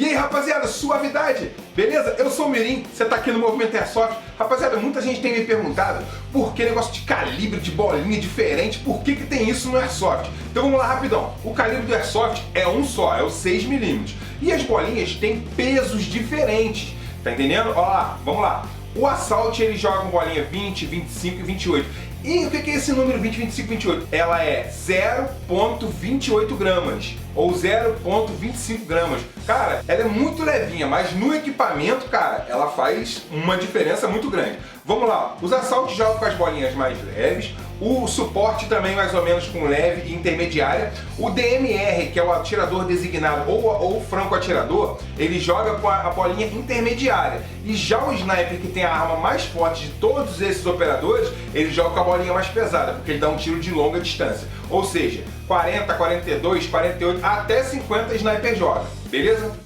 E aí, rapaziada, suavidade, beleza? Eu sou o Mirim, você tá aqui no Movimento Airsoft. Rapaziada, muita gente tem me perguntado por que negócio de calibre, de bolinha diferente, por que tem isso no Airsoft? Então vamos lá rapidão. O calibre do Airsoft é um só, é o 6mm. E as bolinhas têm pesos diferentes, tá entendendo? Ó lá, vamos lá. O Assault ele joga com bolinha 20, 25 e 28. E o que é esse número 20, 25, 28? Ela é 0,28 gramas ou 0,25 gramas. Cara, ela é muito levinha, mas no equipamento, cara, ela faz uma diferença muito grande. Vamos lá, os Assault jogam com as bolinhas mais leves, o suporte também mais ou menos com leve e intermediária. O DMR, que é o atirador designado ou o franco atirador, ele joga com a bolinha intermediária. E já o Sniper, que tem a arma mais forte de todos esses operadores, ele joga com a bolinha mais pesada, porque ele dá um tiro de longa distância. Ou seja, 40, 42, 48, até 50 Sniper joga, beleza?